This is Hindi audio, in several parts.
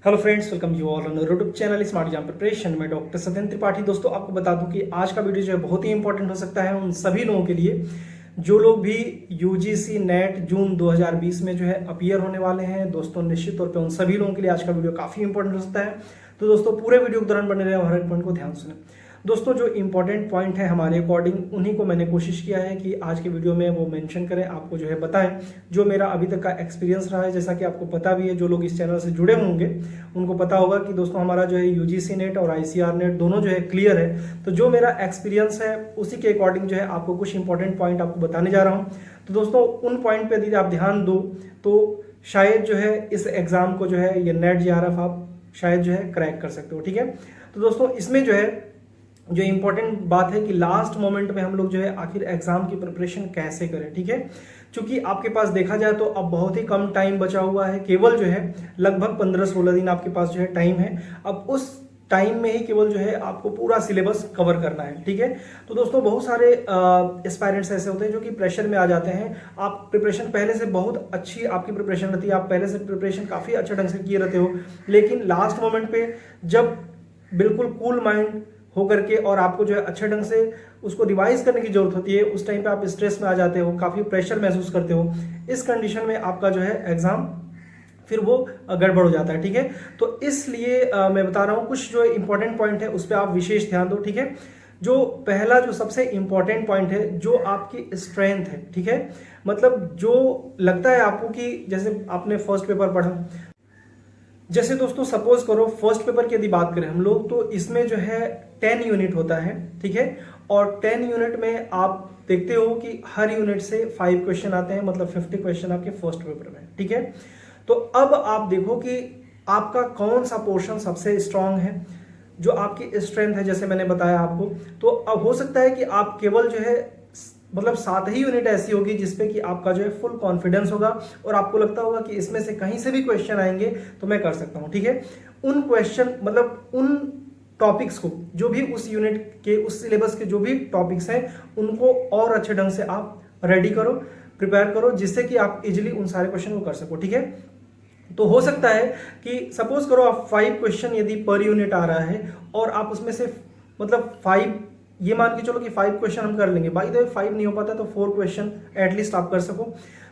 Hello friends, welcome you all on YouTube channel smart exam preparation में डॉक्टर सत्येंद्र त्रिपाठी। दोस्तों, आपको बता दूं कि आज का वीडियो जो है बहुत ही इंपॉर्टेंट हो सकता है उन सभी लोगों के लिए जो लोग भी यूजीसी नेट जून 2020 में जो है अपीयर होने वाले हैं। दोस्तों, निश्चित तौर पे उन सभी लोगों के लिए आज का वीडियो काफी इंपॉर्टेंट हो सकता है। तो दोस्तों, पूरे वीडियो के दौरान बने रहे और हर एक पॉइंट को ध्यान सुने। दोस्तों, जो इंपॉर्टेंट पॉइंट है हमारे अकॉर्डिंग उन्हीं को मैंने कोशिश किया है कि आज के वीडियो में वो मेंशन करें, आपको जो है बताएं जो मेरा अभी तक का एक्सपीरियंस रहा है। जैसा कि आपको पता भी है, जो लोग इस चैनल से जुड़े होंगे उनको पता होगा कि दोस्तों हमारा जो है यूजीसी नेट और आईसीआर नेट दोनों जो है क्लियर है। तो जो मेरा एक्सपीरियंस है उसी के अकॉर्डिंग जो है आपको कुछ इंपॉर्टेंट पॉइंट आपको बताने जा रहा हूँ। तो दोस्तों, उन पॉइंट पे यदि आप ध्यान दो तो शायद जो है इस एग्जाम को जो है ये नेट जेआरएफ आप शायद जो है क्रैक कर सकते हो। ठीक है, तो दोस्तों इसमें जो है जो इंपॉर्टेंट बात है कि लास्ट मोमेंट में हम लोग जो है आखिर एग्जाम की प्रिपरेशन कैसे करें। ठीक है, क्योंकि आपके पास देखा जाए तो अब बहुत ही कम टाइम बचा हुआ है, केवल जो है लगभग 15-16 दिन आपके पास जो है टाइम है। अब उस टाइम में ही केवल जो है आपको पूरा सिलेबस कवर करना है। ठीक है, तो दोस्तों बहुत सारे एस्पायरेंट्स ऐसे होते हैं जो कि प्रेशर में आ जाते हैं। आप प्रिपरेशन पहले से बहुत अच्छी आपकी प्रिपरेशन रहती है, आप पहले से प्रिपरेशन काफी अच्छे ढंग से किए रहते हो, लेकिन लास्ट मोमेंट पे जब बिल्कुल कूल माइंड होकर के और आपको जो है अच्छे ढंग से उसको रिवाइज करने की जरूरत होती है, उस टाइम पे आप स्ट्रेस में आ जाते हो, काफी प्रेशर महसूस करते हो। इस कंडीशन में आपका जो है एग्जाम फिर वो गड़बड़ हो जाता है। ठीक है, तो इसलिए मैं बता रहा हूं कुछ जो इंपॉर्टेंट पॉइंट है उस पर आप विशेष ध्यान दो। ठीक है, जो पहला जो सबसे इंपॉर्टेंट पॉइंट है जो आपकी स्ट्रेंथ है। ठीक है, मतलब जो लगता है आपको कि जैसे आपने फर्स्ट पेपर पढ़ा, जैसे दोस्तों सपोज करो फर्स्ट पेपर की यदि बात करें हम लोग तो इसमें जो है 10 यूनिट होता है। ठीक है, और 10 यूनिट में आप देखते हो कि हर यूनिट से 5 क्वेश्चन आते हैं, मतलब 50 क्वेश्चन आपके फर्स्ट पेपर में। ठीक है, तो अब आप देखो कि आपका कौन सा पोर्शन सबसे स्ट्रांग है, जो आपकी स्ट्रेंथ है जैसे मैंने बताया आपको। तो अब हो सकता है कि आप केवल जो है मतलब 7 ही यूनिट ऐसी होगी जिसपे कि आपका जो है फुल कॉन्फिडेंस होगा और आपको लगता होगा कि इसमें से कहीं से भी क्वेश्चन आएंगे तो मैं कर सकता हूं। ठीक है, उन क्वेश्चन मतलब उन टॉपिक्स को जो भी उस यूनिट के उस सिलेबस के जो भी टॉपिक्स हैं उनको और अच्छे ढंग से आप रेडी करो, प्रिपेयर करो, जिससे कि आप इजिली उन सारे क्वेश्चन को कर सको। ठीक है, तो हो सकता है कि सपोज करो आप 5 क्वेश्चन यदि पर यूनिट आ रहा है और आप उसमें से मतलब 5 ये मान के चलो कि 5 क्वेश्चन हम कर लेंगे, बाई द वे 5 नहीं हो पाता तो 4 क्वेश्चन एटलीस्ट आप कर सको।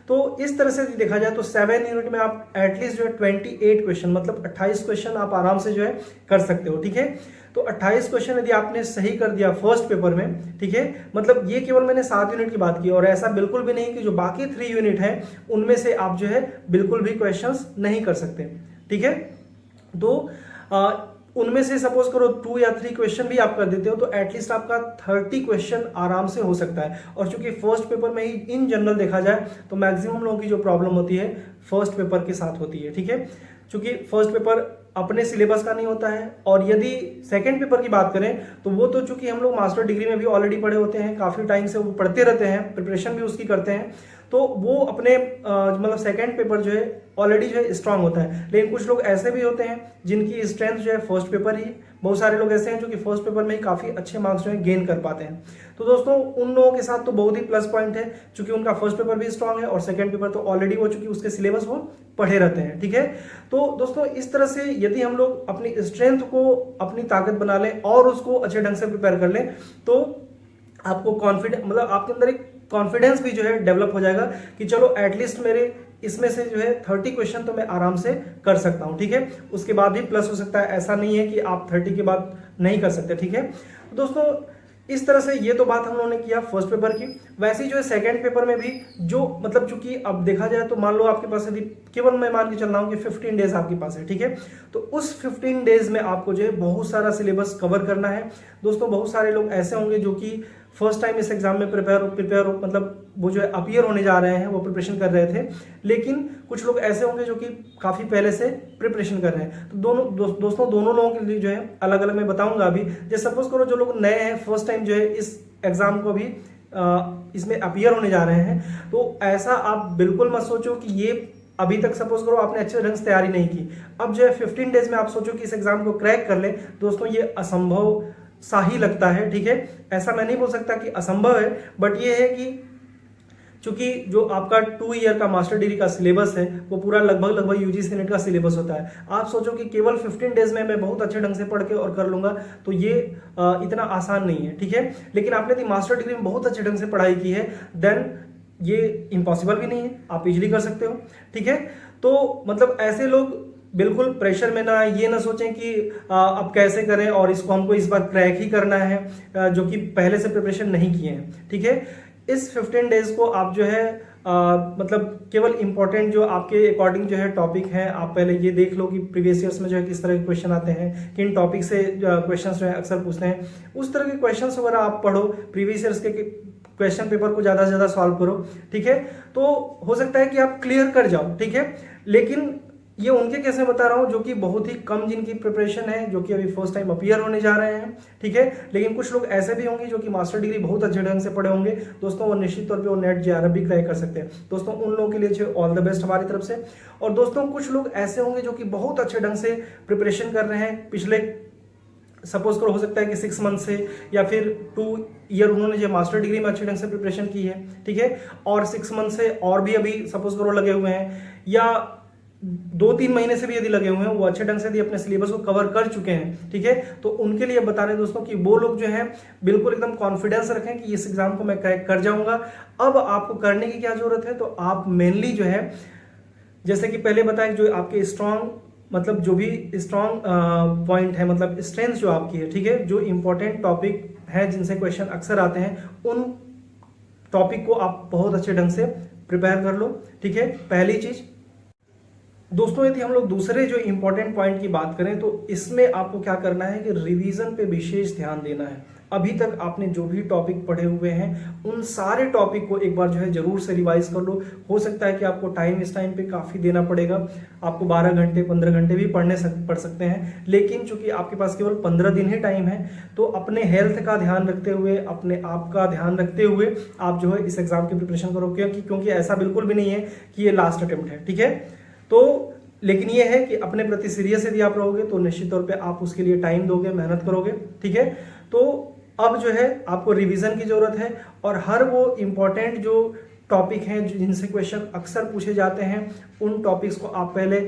तो इस तरह से देखा जाए तो 7 यूनिट में आप एटलीस्ट जो है 28 क्वेश्चन मतलब 28 क्वेश्चन आप आराम से जो है कर सकते हो। ठीक है, तो 28 क्वेश्चन यदि आपने सही कर दिया फर्स्ट पेपर में, ठीक है, मतलब ये केवल मैंने 7 यूनिट की बात की और ऐसा बिल्कुल भी नहीं कि जो बाकी 3 यूनिट है उनमें से आप जो है बिल्कुल भी क्वेश्चन नहीं कर सकते। ठीक है, तो उनमें से सपोज करो 2 या 3 क्वेश्चन भी आप कर देते हो तो एटलीस्ट आपका 30 क्वेश्चन आराम से हो सकता है। और चूंकि फर्स्ट पेपर में ही इन जनरल देखा जाए तो मैक्सिमम लोगों की जो प्रॉब्लम होती है फर्स्ट पेपर के साथ होती है। ठीक है, चूंकि फर्स्ट पेपर अपने सिलेबस का नहीं होता है और यदि सेकंड पेपर की बात करें तो वो तो चूंकि हम लोग मास्टर डिग्री में भी ऑलरेडी पढ़े होते हैं, काफी टाइम से वो पढ़ते रहते हैं, प्रिपरेशन भी उसकी करते हैं, तो वो अपने मतलब सेकंड पेपर जो है ऑलरेडी जो है स्ट्रांग होता है। लेकिन कुछ लोग ऐसे भी होते हैं जिनकी स्ट्रेंथ जो है फर्स्ट पेपर ही, बहुत सारे लोग ऐसे हैं जो कि फर्स्ट पेपर में ही काफी अच्छे मार्क्स जो है गेन कर पाते हैं। तो दोस्तों उन लोगों के साथ तो बहुत ही प्लस पॉइंट है, क्योंकि उनका फर्स्ट पेपर भी स्ट्रांग है और सेकंड पेपर तो ऑलरेडी वो चूंकि उसके सिलेबस वो पढ़े रहते हैं। ठीक है, तो दोस्तों इस तरह से यदि हम लोग अपनी स्ट्रेंथ को अपनी ताकत बना लें और उसको अच्छे ढंग से प्रिपेयर कर लें तो आपको कॉन्फिडेंस मतलब आपके अंदर एक कॉन्फिडेंस भी जो है डेवलप हो जाएगा कि चलो एटलीस्ट मेरे इसमें से जो है 30 क्वेश्चन तो मैं आराम से कर सकता हूं। ठीक है, उसके बाद भी प्लस हो सकता है, ऐसा नहीं है कि आप 30 के बाद नहीं कर सकते। ठीक है, तो दोस्तों इस तरह से ये तो बात हम लोगों ने किया फर्स्ट पेपर की। वैसे ही जो है सेकंड पेपर में भी जो मतलब चूंकि अब देखा जाए तो मान लो आपके पास यदि केवल मैं मान के चल रहा हूं कि 15 डेज आपके पास है। ठीक है, तो उस 15 डेज में आपको जो है बहुत सारा सिलेबस कवर करना है। दोस्तों बहुत सारे लोग ऐसे होंगे जो कि फर्स्ट टाइम इस एग्जाम में प्रिपेयर हो मतलब वो जो है अपीयर होने जा रहे हैं, वो प्रिपरेशन कर रहे थे, लेकिन कुछ लोग ऐसे होंगे जो कि काफी पहले से प्रिपरेशन कर रहे हैं। तो दोस्तों दोनों लोगों के लिए जो है अलग अलग मैं बताऊंगा अभी। जैसे सपोज करो जो लोग नए हैं फर्स्ट टाइम जो है इस एग्जाम को भी इसमें अपीयर होने जा रहे हैं, तो ऐसा आप बिल्कुल मत सोचो कि ये अभी तक सपोज करो आपने अच्छे ढंग से तैयारी नहीं की, अब जो है 15 डेज में आप सोचो कि इस एग्जाम को क्रैक कर ले। दोस्तों ये असंभव सा ही लगता है। ठीक है, ऐसा मैं नहीं बोल सकता कि असंभव है, बट ये है कि चूंकि जो आपका 2 ईयर का मास्टर डिग्री का सिलेबस है वो पूरा लगभग यूजीसी नेट का सिलेबस होता है। आप सोचो कि केवल 15 डेज में मैं बहुत अच्छे ढंग से पढ़ के और कर लूंगा, तो ये इतना आसान नहीं है, ठीक है। लेकिन आपने यदि मास्टर डिग्री में बहुत अच्छे ढंग से पढ़ाई की है देन ये इम्पॉसिबल भी नहीं है, आप इजिली कर सकते हो, ठीक है। तो मतलब ऐसे लोग बिल्कुल प्रेशर में ना, ये ना सोचें कि अब कैसे करें और इसको हमको इस बार क्रैक ही करना है, जो कि पहले से प्रिपरेशन नहीं किए हैं, ठीक है। इस 15 डेज को आप जो है मतलब केवल इंपॉर्टेंट जो आपके अकॉर्डिंग जो है टॉपिक है, आप पहले ये देख लो कि प्रीवियस ईयर्स में जो है किस तरह के क्वेश्चन आते हैं, किन टॉपिक से क्वेश्चंस जो है अक्सर पूछते हैं, उस तरह के क्वेश्चंस वगैरह आप पढ़ो, प्रीवियस ईयर्स के क्वेश्चन पेपर को ज्यादा से ज्यादा सॉल्व करो, ठीक है। तो हो सकता है कि आप क्लियर कर जाओ, ठीक है। लेकिन ये उनके केस में बता रहा हूं जो कि बहुत ही कम जिनकी प्रिपरेशन है, जो कि अभी फर्स्ट टाइम अपीयर होने जा रहे हैं, ठीक है। लेकिन कुछ लोग ऐसे भी होंगे जो कि मास्टर डिग्री बहुत अच्छे ढंग से पढ़े होंगे दोस्तों, वो निश्चित तौर पे वो नेट जेआरएफ भी क्रैक कर सकते हैं दोस्तों। उन लोगों के लिए ऑल द बेस्ट हमारी तरफ से। और दोस्तों कुछ लोग ऐसे होंगे जो कि बहुत अच्छे ढंग से प्रिपरेशन कर रहे हैं, पिछले सपोज करो हो सकता है कि 6 मंथ से या फिर 2 ईयर उन्होंने जो मास्टर डिग्री में अच्छे ढंग से प्रिपरेशन की है, ठीक है। और 6 मंथ से और भी अभी सपोज करो लगे हुए हैं, या 2-3 महीने से भी यदि लगे हुए हैं, वो अच्छे ढंग से यदि अपने सिलेबस को कवर कर चुके हैं, ठीक है। तो उनके लिए बता रहे हैं दोस्तों कि वो लोग जो है बिल्कुल एकदम कॉन्फिडेंस रखें कि इस एग्जाम को मैं क्रैक कर जाऊंगा। अब आपको करने की क्या जरूरत है, तो आप मेनली जो है जैसे कि पहले बताया जो आपके स्ट्रॉन्ग मतलब जो भी स्ट्रॉन्ग पॉइंट है, मतलब स्ट्रेंथ जो आपकी है, ठीक है, जो इंपॉर्टेंट टॉपिक है जिनसे क्वेश्चन अक्सर आते हैं, उन टॉपिक को आप बहुत अच्छे ढंग से प्रिपेयर कर लो, ठीक है, पहली चीज। दोस्तों यदि हम लोग दूसरे जो इंपॉर्टेंट पॉइंट की बात करें तो इसमें आपको क्या करना है कि रिवीजन पे विशेष ध्यान देना है। अभी तक आपने जो भी टॉपिक पढ़े हुए हैं उन सारे टॉपिक को एक बार जो है जरूर से रिवाइज कर लो। हो सकता है कि आपको टाइम इस टाइम पे काफी देना पड़ेगा, आपको 12 घंटे 15 घंटे भी पढ़ सकते हैं, लेकिन चूंकि आपके पास केवल 15 दिन ही टाइम है, तो अपने हेल्थ का ध्यान रखते हुए, अपने आप का ध्यान रखते हुए आप जो है इस एग्जाम की प्रिपरेशन करो, क्योंकि ऐसा बिल्कुल भी नहीं है कि ये लास्ट अटेम्प्ट है, ठीक है। तो लेकिन ये है कि अपने प्रति सीरियस यदि आप रहोगे तो निश्चित तौर पे आप उसके लिए टाइम दोगे, मेहनत करोगे, ठीक है। तो अब जो है आपको रिवीजन की जरूरत है, और हर वो इंपॉर्टेंट जो टॉपिक हैं जिनसे क्वेश्चन अक्सर पूछे जाते हैं उन टॉपिक्स को आप पहले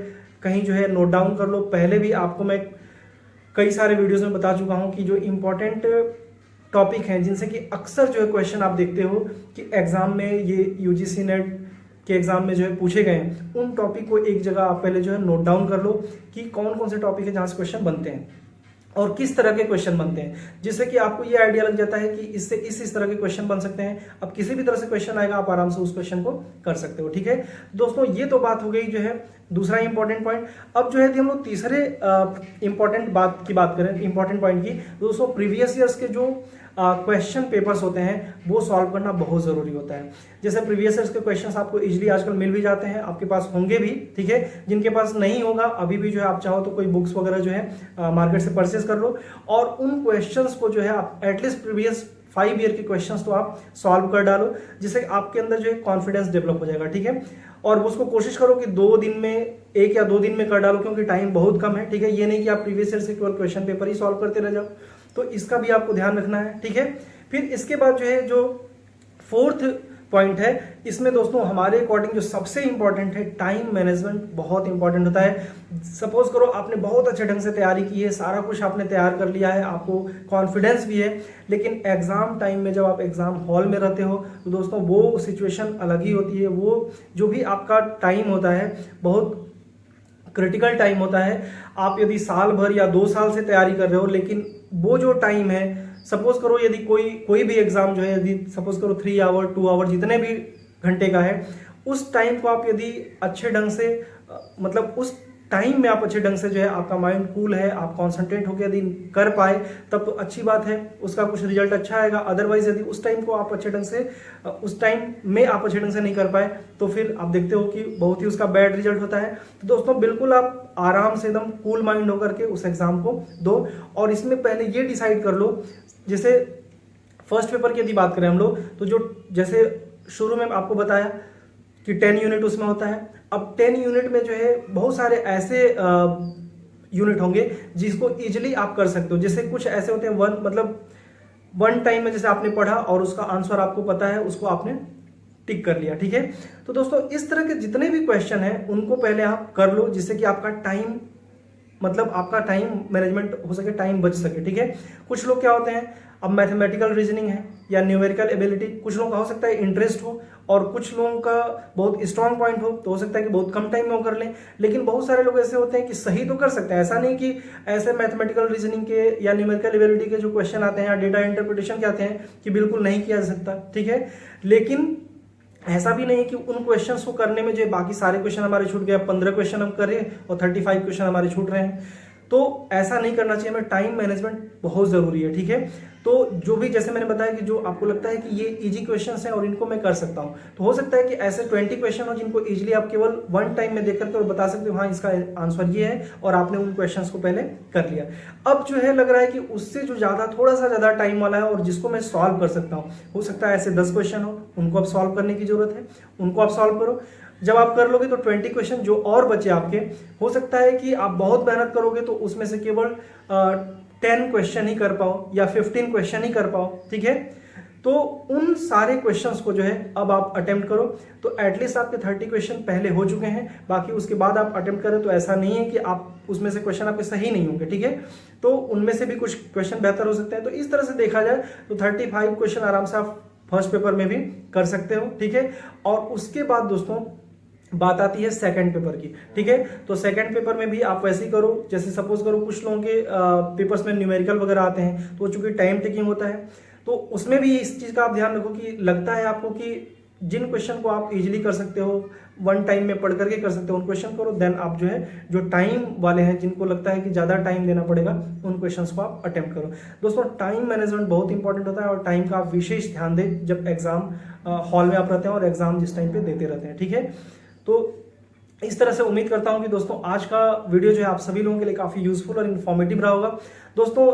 कहीं जो है नोट डाउन कर लो। पहले भी आपको मैं कई सारे वीडियोस में बता चुका हूं कि जो इंपॉर्टेंट टॉपिक हैं जिनसे कि अक्सर जो है क्वेश्चन आप देखते हो कि एग्जाम में ये यूजीसी नेट के एग्जाम में जो है पूछे गए हैं, उन टॉपिक को एक जगह आप पहले जो है नोट डाउन कर लो कि कौन कौन से टॉपिक है जहां से क्वेश्चन बनते हैं और किस तरह के क्वेश्चन बनते हैं, जिससे कि आपको ये आइडिया लग जाता है कि इससे इस तरह के क्वेश्चन बन सकते हैं। अब किसी भी तरह से क्वेश्चन आएगा आप आराम से उस क्वेश्चन को कर सकते हो, ठीक है दोस्तों। ये तो बात हो गई जो है दूसरा इंपॉर्टेंट पॉइंट। अब जो है हम लोग तीसरे इंपॉर्टेंट बात करें इंपॉर्टेंट पॉइंट की, दोस्तों प्रीवियस ईयर्स के जो क्वेश्चन पेपर्स होते हैं वो सॉल्व करना बहुत जरूरी होता है। जैसे प्रीवियस ईयर्स के क्वेश्चंस आपको इजीली आजकल मिल भी जाते हैं, आपके पास होंगे भी, ठीक है। जिनके पास नहीं होगा अभी भी जो है आप चाहो तो कोई बुक्स वगैरह जो है मार्केट से परचेज कर लो, और उन क्वेश्चंस को जो है आप एटलीस्ट प्रीवियस 5 ईयर के क्वेश्चंस तो आप सॉल्व कर डालो, जिससे आपके अंदर जो है कॉन्फिडेंस डेवलप हो जाएगा, ठीक है। और उसको कोशिश करो कि 2 दिन में 1 या 2 दिन में कर डालो, क्योंकि टाइम बहुत कम है, ठीक है। ये नहीं कि आप प्रीवियस ईयर से केवल क्वेश्चन पेपर ही सॉल्व करते रह जाओ, तो इसका भी आपको ध्यान रखना है, ठीक है। फिर इसके बाद जो है जो 4th पॉइंट है, इसमें दोस्तों हमारे अकॉर्डिंग जो सबसे इंपॉर्टेंट है टाइम मैनेजमेंट बहुत इंपॉर्टेंट होता है। सपोज करो आपने बहुत अच्छे ढंग से तैयारी की है, सारा कुछ आपने तैयार कर लिया है, आपको कॉन्फिडेंस भी है, लेकिन एग्जाम टाइम में जब आप एग्जाम हॉल में रहते हो तो दोस्तों वो सिचुएशन अलग ही होती है। वो जो भी आपका टाइम होता है बहुत क्रिटिकल टाइम होता है। आप यदि साल भर या 2 साल से तैयारी कर रहे हो, लेकिन वो जो टाइम है, सपोज करो यदि कोई भी एग्जाम जो है यदि सपोज करो 3 आवर 2 आवर जितने भी घंटे का है, उस टाइम को आप यदि अच्छे ढंग से मतलब उस टाइम में आप अच्छे ढंग से जो है आपका माइंड कूल है, आप कॉन्सेंट्रेट होकर यदि कर पाए तब तो अच्छी बात है, उसका कुछ रिजल्ट अच्छा आएगा। अदरवाइज यदि उस टाइम को आप अच्छे ढंग से उस टाइम में आप अच्छे ढंग से नहीं कर पाए तो फिर आप देखते हो कि बहुत ही उसका बैड रिजल्ट होता है। तो दोस्तों बिल्कुल आप आराम से एकदम कूल माइंड होकर के उस एग्जाम को दो, और इसमें पहले ये डिसाइड कर लो, जैसे फर्स्ट पेपर की यदि बात करें हम लोग तो जो जैसे शुरू में आपको बताया कि 10 यूनिट उसमें होता है। अब 10 यूनिट में जो है बहुत सारे ऐसे यूनिट होंगे जिसको इजीली आप कर सकते हो। जैसे कुछ ऐसे होते हैं वन टाइम में जैसे आपने पढ़ा और उसका आंसर आपको पता है, उसको आपने टिक कर लिया। ठीक है, तो दोस्तों इस तरह के जितने भी क्वेश्चन हैं उनको पहले आप कर लो, जिससे कि आपका टाइम मतलब आपका टाइम मैनेजमेंट हो सके, टाइम बच सके। ठीक है, कुछ लोग क्या होते हैं, अब मैथमेटिकल रीजनिंग है या न्यूमेरिकल एबिलिटी, कुछ लोगों का हो सकता है इंटरेस्ट हो और कुछ लोगों का बहुत स्ट्रांग पॉइंट हो, तो हो सकता है कि बहुत कम टाइम में वो कर लें। लेकिन बहुत सारे लोग ऐसे होते हैं कि सही तो कर सकते हैं, ऐसा नहीं कि ऐसे मैथमेटिकल रीजनिंग के या न्यूमेरिकल एबिलिटी के जो क्वेश्चन आते हैं या डेटा इंटरप्रिटेशन के आते हैं कि बिल्कुल नहीं किया जा सकता। ठीक है, लेकिन ऐसा भी नहीं कि उन क्वेश्चंस को करने में जो बाकी सारे क्वेश्चन हमारे छूट गए, 15 क्वेश्चन हम करें और 35 क्वेश्चन हमारे छूट रहे हैं, तो ऐसा नहीं करना चाहिए। हमें टाइम मैनेजमेंट बहुत जरूरी है। ठीक है, तो जो भी जैसे मैंने बताया कि जो आपको लगता है कि ये इजी क्वेश्चंस हैं और इनको मैं कर सकता हूं, तो हो सकता है कि ऐसे 20 क्वेश्चन हो जिनको इजीली आप केवल वन टाइम में देख करके और बता सकते हो हाँ इसका आंसर ये है, और आपने उन क्वेश्चंस को पहले कर लिया। अब जो है लग रहा है कि उससे जो ज्यादा थोड़ा सा ज्यादा टाइम वाला है और जिसको मैं सॉल्व कर सकता हूँ, हो सकता है ऐसे 10 क्वेश्चन हो, उनको अब सॉल्व करने की जरूरत है, उनको आप सॉल्व करो। जब आप कर लोगे तो 20 क्वेश्चन जो और बचे आपके, हो सकता है कि आप बहुत मेहनत करोगे तो उसमें से केवल 10 क्वेश्चन ही कर पाओ या 15 क्वेश्चन ही कर पाओ। ठीक है, तो उन सारे क्वेश्चंस को जो है अब आप अटेम्प्ट करो, तो एटलीस्ट आपके 30 क्वेश्चन पहले हो चुके हैं। बाकी उसके बाद आप अटेम्प्ट करें तो ऐसा नहीं है कि आप उसमें से क्वेश्चन आपके सही नहीं होंगे। ठीक है, तो उनमें से भी कुछ क्वेश्चन बेहतर हो सकते हैं। तो इस तरह से देखा जाए तो 35 क्वेश्चन आराम से आप फर्स्ट पेपर में भी कर सकते हो। ठीक है, और उसके बाद दोस्तों बात आती है सेकंड पेपर की। ठीक है, तो सेकंड पेपर में भी आप वैसे ही करो, जैसे सपोज करो कुछ लोगों के पेपर्स में न्यूमेरिकल वगैरह आते हैं, तो चूंकि टाइम टेकिंग होता है, तो उसमें भी इस चीज का आप ध्यान रखो कि लगता है आपको कि जिन क्वेश्चन को आप इजीली कर सकते हो, वन टाइम में पढ़ करके कर सकते हो, उन क्वेश्चन करो। देन आप जो है जो टाइम वाले हैं, जिनको लगता है कि ज्यादा टाइम देना पड़ेगा, उन क्वेश्चंस को आप अटेम्प्ट करो। दोस्तों टाइम मैनेजमेंट बहुत इंपॉर्टेंट होता है और टाइम का आप विशेष ध्यान दें जब एग्जाम हॉल में आप रहते हैं और एग्जाम जिस टाइम पे देते रहते हैं। ठीक है, तो इस तरह से उम्मीद करता हूं कि दोस्तों आज का वीडियो जो है आप सभी लोगों के लिए काफी यूजफुल और इन्फॉर्मेटिव रहा होगा। दोस्तों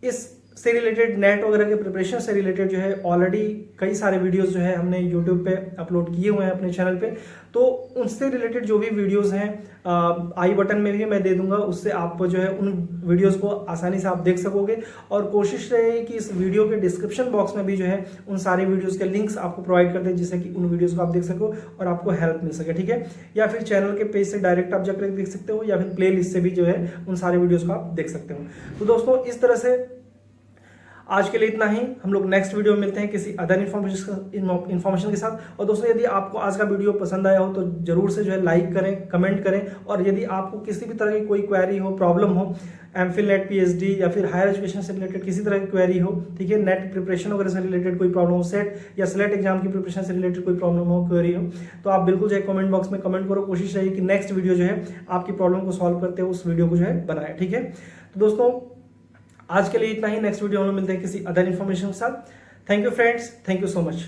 इस से रिलेटेड नेट वगैरह के प्रिपरेशन से रिलेटेड जो है ऑलरेडी कई सारे वीडियोस जो है हमने यूट्यूब पे अपलोड किए हुए हैं अपने चैनल पे, तो उनसे रिलेटेड जो भी वीडियोस हैं आई बटन में भी मैं दे दूंगा, उससे आप जो है उन वीडियोस को आसानी से आप देख सकोगे। और कोशिश रहेगी कि इस वीडियो के डिस्क्रिप्शन बॉक्स में भी जो है उन सारे वीडियोस के लिंक्स आपको प्रोवाइड कर दें, जिससे कि उन वीडियोस को आप देख सको और आपको हेल्प मिल सके। ठीक है, या फिर चैनल के पेज से डायरेक्ट आप जाकर देख सकते हो, या फिर प्ले लिस्ट से भी जो है उन सारे वीडियोस को आप देख सकते हो। तो दोस्तों इस तरह से आज के लिए इतना ही। हम लोग नेक्स्ट वीडियो में मिलते हैं किसी अदर इन्फॉर्मेशन के साथ। और दोस्तों यदि आपको आज का वीडियो पसंद आया हो तो जरूर से जो है लाइक करें, कमेंट करें, और यदि आपको किसी भी तरह की कोई क्वेरी हो, प्रॉब्लम हो, एमफिल, नेट, पीएचडी या फिर हायर एजुकेशन से रिलेटेड किसी तरह की क्वेरी हो, ठीक है, नेट प्रिपरेशन वगैरह से रिलेटेड कोई प्रॉब्लम हो, सेट या स्लेट एग्जाम की प्रिपरेशन से रिलेटेड कोई प्रॉब्लम हो, क्वेरी हो, तो आप बिल्कुल जो है कमेंट बॉक्स में कमेंट करो। कोशिश रही कि नेक्स्ट वीडियो जो है आपकी प्रॉब्लम को सॉल्व करते हुए उस वीडियो को जो है बनाए। ठीक है, तो दोस्तों आज के लिए इतना ही। नेक्स्ट वीडियो हम लोग मिलते हैं किसी अदर इन्फॉर्मेशन के साथ। Thank you friends, thank you so much.